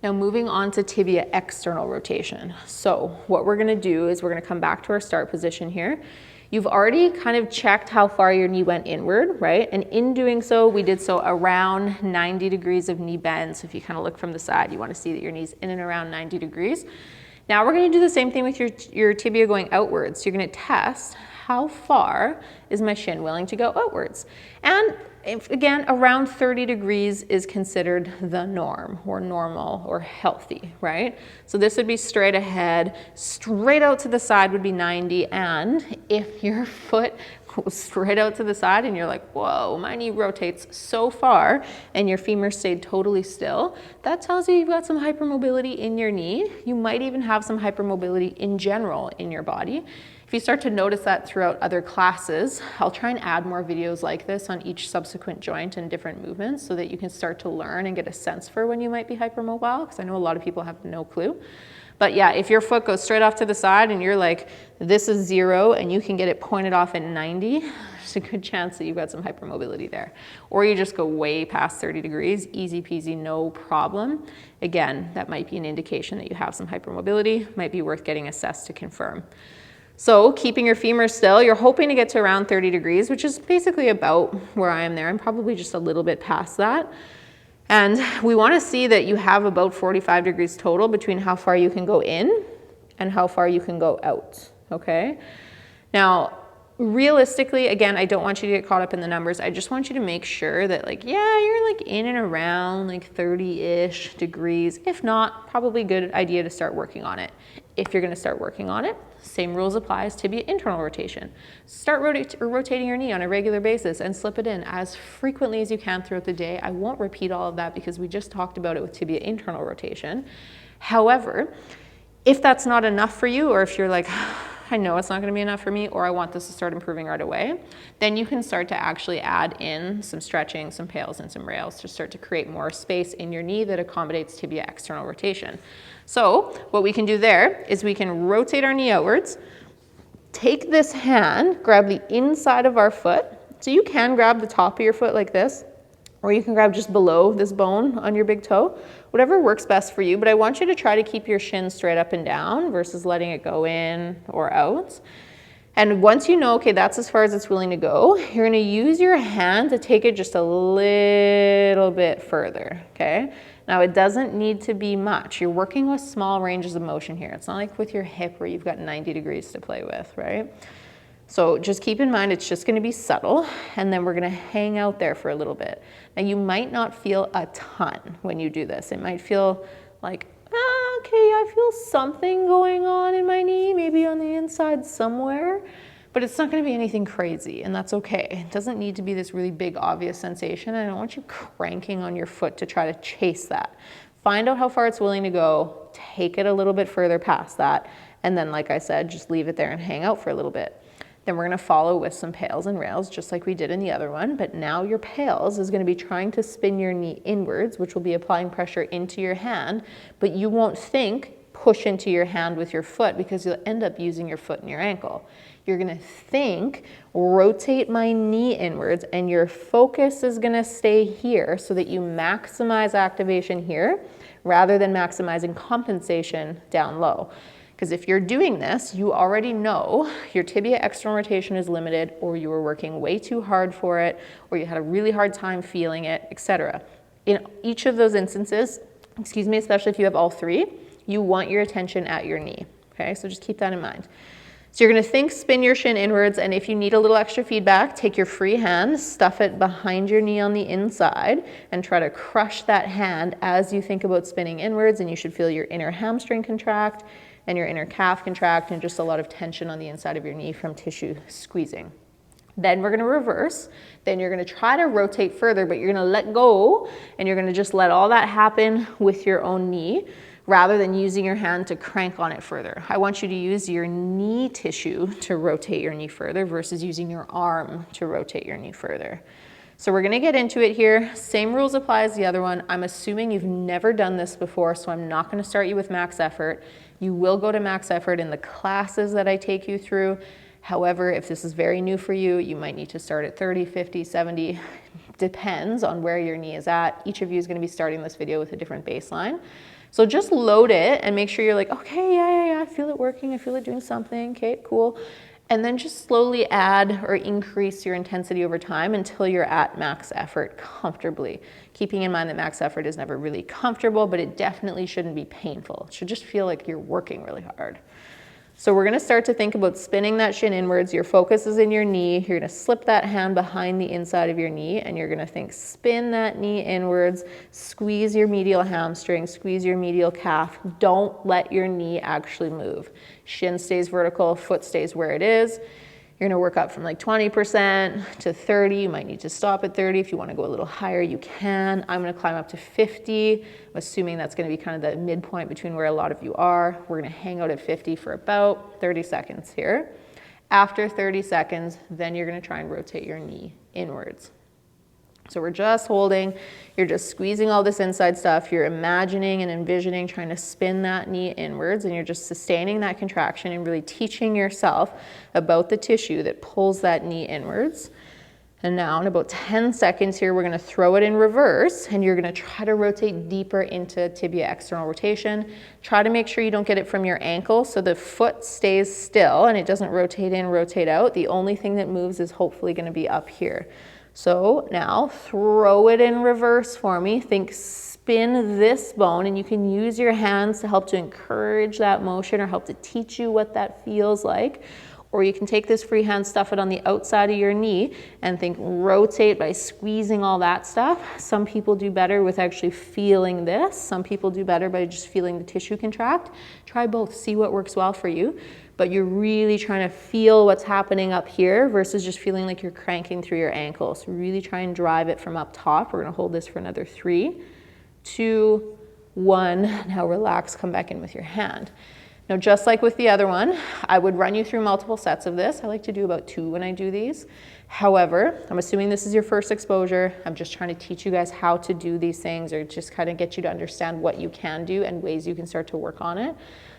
Now moving on to tibia external rotation. So what we're gonna do is we're gonna come back to our start position here. You've already kind of checked how far your knee went inward, right? And in doing so, we did so around 90 degrees of knee bend. So if you kind of look from the side, you want to see that your knee's in and around 90 degrees. Now we're going to do the same thing with your tibia going outwards. So you're going to test how far is my shin willing to go outwards. And if, again, around 30 degrees is considered the norm or normal or healthy, right? So this would be straight ahead, straight out to the side would be 90. And if your foot goes straight out to the side and you're like, whoa, my knee rotates so far and your femur stayed totally still, that tells you you've got some hypermobility in your knee. You might even have some hypermobility in general in your body. If you start to notice that throughout other classes, I'll try and add more videos like this on each subsequent joint and different movements so that you can start to learn and get a sense for when you might be hypermobile, because I know a lot of people have no clue. But yeah, if your foot goes straight off to the side and you're like, this is 0 and you can get it pointed off at 90, there's a good chance that you've got some hypermobility there. Or you just go way past 30 degrees, easy peasy, no problem. Again, that might be an indication that you have some hypermobility, might be worth getting assessed to confirm. So keeping your femur still, you're hoping to get to around 30 degrees, which is basically about where I am there. I'm probably just a little bit past that. And we want to see that you have about 45 degrees total between how far you can go in and how far you can go out, okay? Now, realistically, again, I don't want you to get caught up in the numbers. I just want you to make sure that like, yeah, you're like in and around like 30-ish degrees. If not, probably a good idea to start working on it. If you're gonna start working on it, same rules apply as tibia internal rotation. Start rotating your knee on a regular basis and slip it in as frequently as you can throughout the day. I won't repeat all of that because we just talked about it with tibia internal rotation. However, if that's not enough for you, or if you're like, I know it's not going to be enough for me, or I want this to start improving right away, then you can start to actually add in some stretching, some pales, and some rails to start to create more space in your knee that accommodates tibia external rotation. So what we can do there is we can rotate our knee outwards, take this hand, grab the inside of our foot. So you can grab the top of your foot like this, or you can grab just below this bone on your big toe, whatever works best for you. But I want you to try to keep your shin straight up and down versus letting it go in or out. And once you know, okay, that's as far as it's willing to go, you're gonna use your hand to take it just a little bit further, okay? Now it doesn't need to be much. You're working with small ranges of motion here. It's not like with your hip where you've got 90 degrees to play with, right? So just keep in mind, it's just gonna be subtle, and then we're gonna hang out there for a little bit. Now you might not feel a ton when you do this. It might feel like, okay, I feel something going on in my knee, maybe on the inside somewhere, but it's not gonna be anything crazy, and that's okay. It doesn't need to be this really big, obvious sensation. I don't want you cranking on your foot to try to chase that. Find out how far it's willing to go, take it a little bit further past that, and then, like I said, just leave it there and hang out for a little bit. Then we're gonna follow with some pales and rails, just like we did in the other one, but now your pales is gonna be trying to spin your knee inwards, which will be applying pressure into your hand, but you won't think push into your hand with your foot because you'll end up using your foot and your ankle. You're gonna think, rotate my knee inwards, and your focus is gonna stay here so that you maximize activation here rather than maximizing compensation down low. Because if you're doing this, you already know your tibia external rotation is limited, or you were working way too hard for it, or you had a really hard time feeling it, etc. In each of those instances, excuse me, especially if you have all three, you want your attention at your knee, okay? So just keep that in mind. So you're gonna think, spin your shin inwards, and if you need a little extra feedback, take your free hand, stuff it behind your knee on the inside, and try to crush that hand as you think about spinning inwards, and you should feel your inner hamstring contract, and your inner calf contract, and just a lot of tension on the inside of your knee from tissue squeezing. Then we're gonna reverse. Then you're gonna try to rotate further, but you're gonna let go, and you're gonna just let all that happen with your own knee, rather than using your hand to crank on it further. I want you to use your knee tissue to rotate your knee further versus using your arm to rotate your knee further. So we're gonna get into it here. Same rules apply as the other one. I'm assuming you've never done this before, so I'm not gonna start you with max effort. You will go to max effort in the classes that I take you through. However, if this is very new for you, you might need to start at 30, 50, 70. Depends on where your knee is at. Each of you is gonna be starting this video with a different baseline. So just load it and make sure you're like, okay, yeah, I feel it working. I feel it doing something. Okay, cool. And then just slowly add or increase your intensity over time until you're at max effort comfortably. Keeping in mind that max effort is never really comfortable, but it definitely shouldn't be painful. It should just feel like you're working really hard. So we're gonna start to think about spinning that shin inwards. Your focus is in your knee. You're gonna slip that hand behind the inside of your knee, and you're gonna think, spin that knee inwards, squeeze your medial hamstring, squeeze your medial calf. Don't let your knee actually move. Shin stays vertical, foot stays where it is. You're gonna work up from like 20% to 30. You might need to stop at 30. If you wanna go a little higher, you can. I'm gonna climb up to 50, assuming that's gonna be kind of the midpoint between where a lot of you are. We're gonna hang out at 50 for about 30 seconds here. After 30 seconds, then you're gonna try and rotate your knee inwards. So we're just holding, you're just squeezing all this inside stuff. You're imagining and envisioning trying to spin that knee inwards, and you're just sustaining that contraction and really teaching yourself about the tissue that pulls that knee inwards. And now in about 10 seconds here, we're gonna throw it in reverse, and you're gonna try to rotate deeper into tibia external rotation. Try to make sure you don't get it from your ankle so the foot stays still and it doesn't rotate in, rotate out. The only thing that moves is hopefully gonna be up here. So now throw it in reverse for me. Think spin this bone, and you can use your hands to help to encourage that motion or help to teach you what that feels like. Or you can take this free hand, stuff it on the outside of your knee, and think rotate by squeezing all that stuff. Some people do better with actually feeling this. Some people do better by just feeling the tissue contract. Try both, see what works well for you. But you're really trying to feel what's happening up here versus just feeling like you're cranking through your ankle. So really try and drive it from up top. We're gonna hold this for another 3, 2, 1. Now relax, come back in with your hand. Now, just like with the other one, I would run you through multiple sets of this. I like to do about 2 when I do these. However, I'm assuming this is your first exposure. I'm just trying to teach you guys how to do these things, or just kind of get you to understand what you can do and ways you can start to work on it.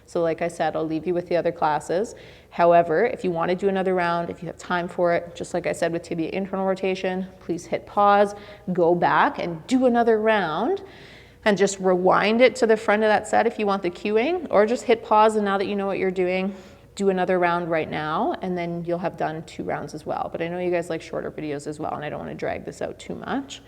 So like I said, I'll leave you with the other classes. However, if you want to do another round, if you have time for it, just like I said with tibia internal rotation, please hit pause, go back and do another round, and just rewind it to the front of that set if you want the cueing, or just hit pause, and now that you know what you're doing, do another round right now, and then you'll have done 2 rounds as well. But I know you guys like shorter videos as well, and I don't want to drag this out too much.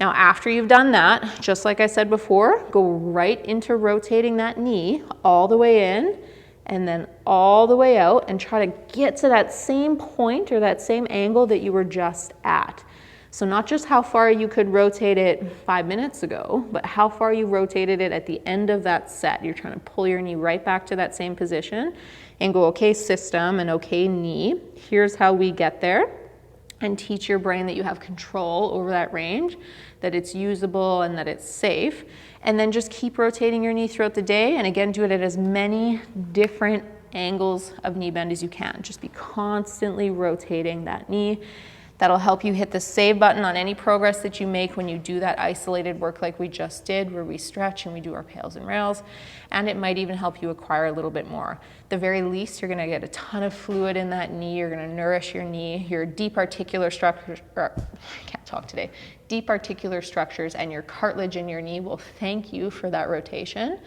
Now, after you've done that, just like I said before, go right into rotating that knee all the way in and then all the way out, and try to get to that same point or that same angle that you were just at. So not just how far you could rotate it 5 minutes ago, but how far you rotated it at the end of that set. You're trying to pull your knee right back to that same position and go, okay, system and okay, knee. Here's how we get there. And teach your brain that you have control over that range, that it's usable and that it's safe. And then just keep rotating your knee throughout the day. And again, do it at as many different angles of knee bend as you can. Just be constantly rotating that knee. That'll help you hit the save button on any progress that you make when you do that isolated work like we just did, where we stretch and we do our pails and rails. And it might even help you acquire a little bit more. At the very least, you're gonna get a ton of fluid in that knee. You're gonna nourish your knee, your deep articular structures, I can't talk today, deep articular structures and your cartilage in your knee will thank you for that rotation.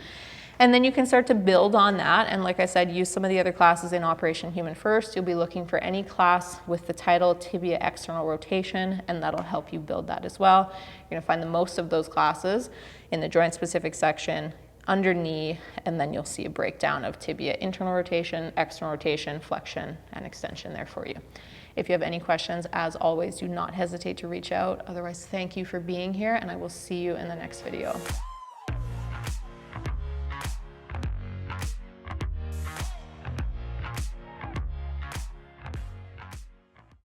And then you can start to build on that. And like I said, use some of the other classes in Operation Human First. You'll be looking for any class with the title Tibia External Rotation, and that'll help you build that as well. You're gonna find the most of those classes in the joint specific section under knee, and then you'll see a breakdown of tibia internal rotation, external rotation, flexion, and extension there for you. If you have any questions, as always, do not hesitate to reach out. Otherwise, thank you for being here, and I will see you in the next video.